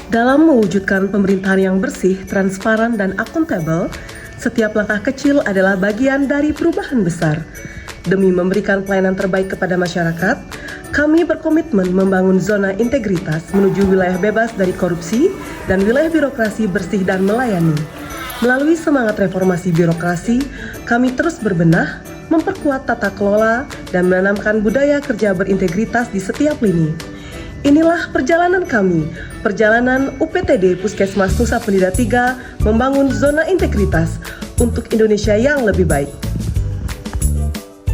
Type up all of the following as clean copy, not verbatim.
Dalam mewujudkan pemerintahan yang bersih, transparan, dan akuntabel, setiap langkah kecil adalah bagian dari perubahan besar. Demi memberikan pelayanan terbaik kepada masyarakat, kami berkomitmen membangun zona integritas menuju wilayah bebas dari korupsi dan wilayah birokrasi bersih dan melayani. Melalui semangat reformasi birokrasi, kami terus berbenah, memperkuat tata kelola, dan menanamkan budaya kerja berintegritas di setiap lini. Inilah perjalanan kami, perjalanan UPTD Puskesmas Nusa Penida 3 membangun zona integritas untuk Indonesia yang lebih baik.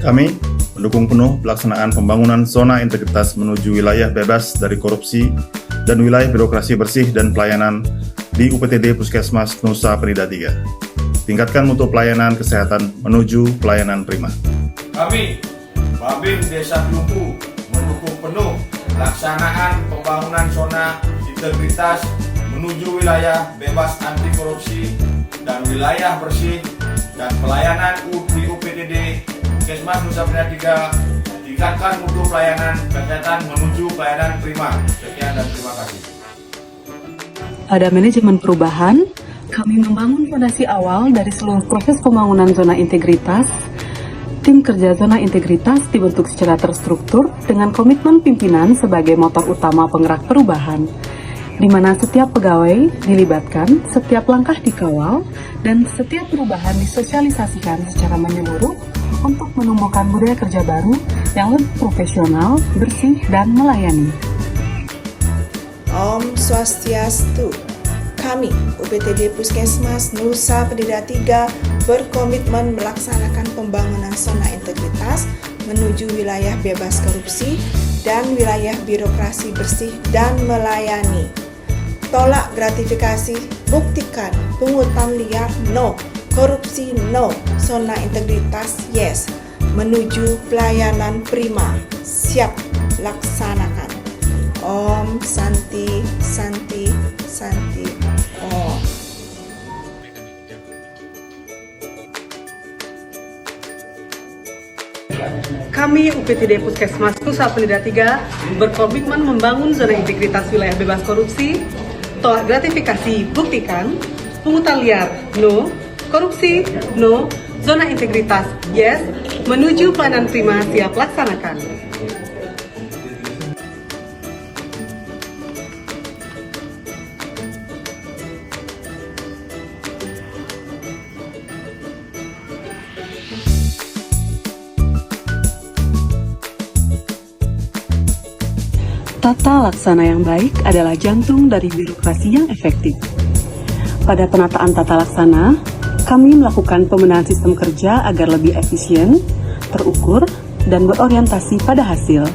Kami mendukung penuh pelaksanaan pembangunan zona integritas menuju wilayah bebas dari korupsi dan wilayah birokrasi bersih dan pelayanan di UPTD Puskesmas Nusa Penida 3. Tingkatkan mutu pelayanan kesehatan menuju pelayanan prima. Kami, Babin Desa Kluku, mendukung penuh pelaksanaan pembangunan zona integritas menuju wilayah bebas anti korupsi dan wilayah bersih dan pelayanan di UPTD Puskesmas Nusa Penida 3. Tingkatkan mutu pelayanan kesehatan menuju pelayanan prima. Sekian dan terima kasih. Pada manajemen perubahan, kami membangun fondasi awal dari seluruh proses pembangunan zona integritas. Tim kerja zona integritas dibentuk secara terstruktur dengan komitmen pimpinan sebagai motor utama penggerak perubahan, di mana setiap pegawai dilibatkan, setiap langkah dikawal, dan setiap perubahan disosialisasikan secara menyeluruh untuk menumbuhkan budaya kerja baru yang lebih profesional, bersih, dan melayani. Om Swastiastu. Kami, UPTD Puskesmas Nusa Penida 3, berkomitmen melaksanakan pembangunan zona integritas menuju wilayah bebas korupsi dan wilayah birokrasi bersih dan melayani. Tolak gratifikasi, buktikan. Pungutan liar, no. Korupsi, no. Zona integritas, yes. Menuju pelayanan prima, siap laksanakan. Om Santi, Santi, Santi, Om. Kami UPTD Puskesmas Nusa Penida 3 berkomitmen membangun zona integritas wilayah bebas korupsi, tolak gratifikasi, buktikan, pungutan liar, no, korupsi, no, zona integritas, yes, menuju pelayanan prima, siap laksanakan. Tata laksana yang baik adalah jantung dari birokrasi yang efektif. Pada penataan tata laksana, kami melakukan pembenahan sistem kerja agar lebih efisien, terukur, dan berorientasi pada hasil.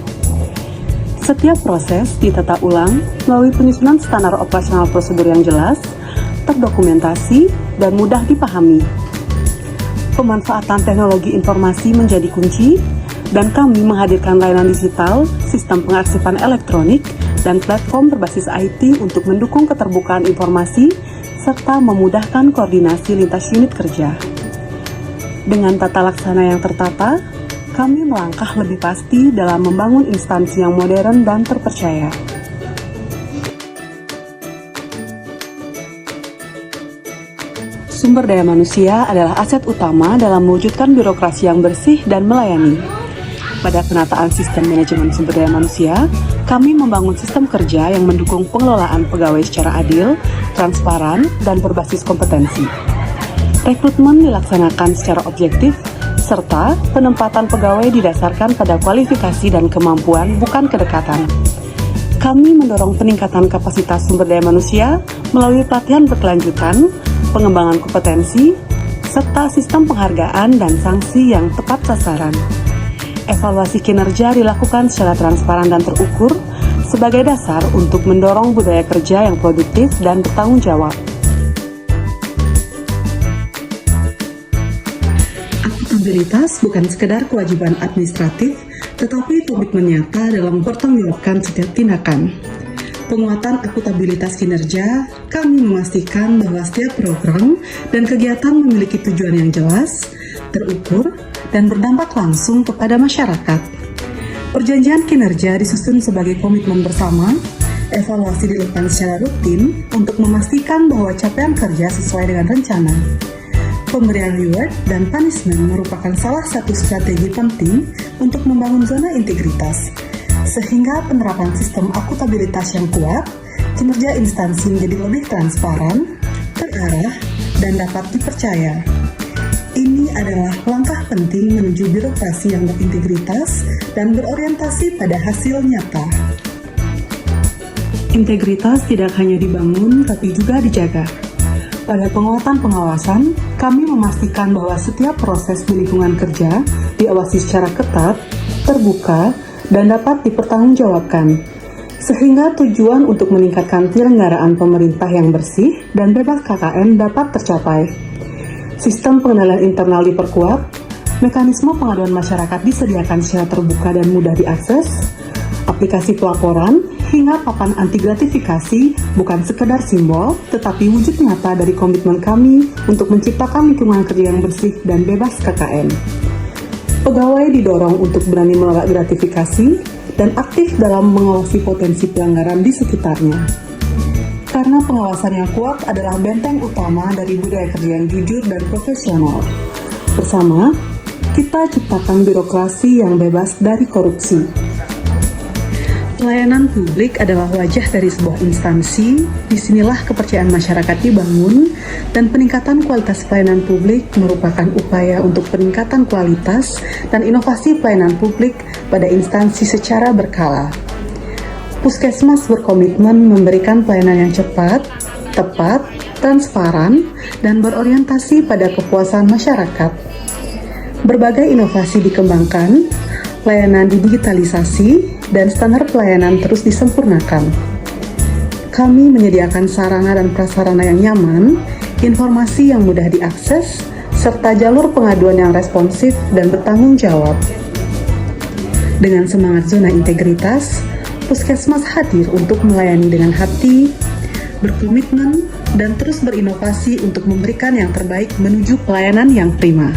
Setiap proses ditata ulang melalui penyusunan standar operasional prosedur yang jelas, terdokumentasi, dan mudah dipahami. Pemanfaatan teknologi informasi menjadi kunci, dan kami menghadirkan layanan digital, sistem pengarsipan elektronik, dan platform berbasis IT untuk mendukung keterbukaan informasi serta memudahkan koordinasi lintas unit kerja. Dengan tata laksana yang tertata, kami melangkah lebih pasti dalam membangun instansi yang modern dan terpercaya. Sumber daya manusia adalah aset utama dalam mewujudkan birokrasi yang bersih dan melayani. Pada penataan sistem manajemen sumber daya manusia, kami membangun sistem kerja yang mendukung pengelolaan pegawai secara adil, transparan, dan berbasis kompetensi. Rekrutmen dilaksanakan secara objektif, serta penempatan pegawai didasarkan pada kualifikasi dan kemampuan, bukan kedekatan. Kami mendorong peningkatan kapasitas sumber daya manusia melalui pelatihan berkelanjutan, pengembangan kompetensi, serta sistem penghargaan dan sanksi yang tepat sasaran. Evaluasi kinerja dilakukan secara transparan dan terukur sebagai dasar untuk mendorong budaya kerja yang produktif dan bertanggung jawab. Akuntabilitas bukan sekedar kewajiban administratif, tetapi komitmen nyata dalam mempertanggungjawabkan setiap tindakan. Penguatan akuntabilitas kinerja, kami memastikan bahwa setiap program dan kegiatan memiliki tujuan yang jelas, terukur, dan berdampak langsung kepada masyarakat. Perjanjian kinerja disusun sebagai komitmen bersama Evaluasi dilakukan secara rutin untuk memastikan bahwa capaian kerja sesuai dengan rencana. Pemberian reward dan punishment merupakan salah satu strategi penting untuk membangun zona integritas, sehingga penerapan sistem akuntabilitas yang kuat, kinerja instansi menjadi lebih transparan, terarah, dan dapat dipercaya. Ini adalah langkah penting menuju birokrasi yang berintegritas dan berorientasi pada hasil nyata. Integritas tidak hanya dibangun, tapi juga dijaga. Pada penguatan pengawasan, kami memastikan bahwa setiap proses di lingkungan kerja diawasi secara ketat, terbuka, dan dapat dipertanggungjawabkan, sehingga tujuan untuk meningkatkan penyelenggaraan pemerintah yang bersih dan bebas KKN dapat tercapai. Sistem pengenalan internal diperkuat, mekanisme pengaduan masyarakat disediakan secara terbuka dan mudah diakses, aplikasi pelaporan, hingga papan anti gratifikasi bukan sekedar simbol, tetapi wujud nyata dari komitmen kami untuk menciptakan lingkungan kerja yang bersih dan bebas KKN. Pegawai didorong untuk berani menolak gratifikasi dan aktif dalam mengawasi potensi pelanggaran di sekitarnya. Karena pengawasan yang kuat adalah benteng utama dari budaya kerja yang jujur dan profesional. Bersama, kita ciptakan birokrasi yang bebas dari korupsi. Pelayanan publik adalah wajah dari sebuah instansi, disinilah kepercayaan masyarakat dibangun, dan peningkatan kualitas pelayanan publik merupakan upaya untuk peningkatan kualitas dan inovasi pelayanan publik pada instansi secara berkala. Puskesmas berkomitmen memberikan pelayanan yang cepat, tepat, transparan, dan berorientasi pada kepuasan masyarakat. Berbagai inovasi dikembangkan, layanan didigitalisasi, dan standar pelayanan terus disempurnakan. Kami menyediakan sarana dan prasarana yang nyaman, informasi yang mudah diakses, serta jalur pengaduan yang responsif dan bertanggung jawab. Dengan semangat zona integritas, Puskesmas hadir untuk melayani dengan hati, berkomitmen, dan terus berinovasi untuk memberikan yang terbaik menuju pelayanan yang prima.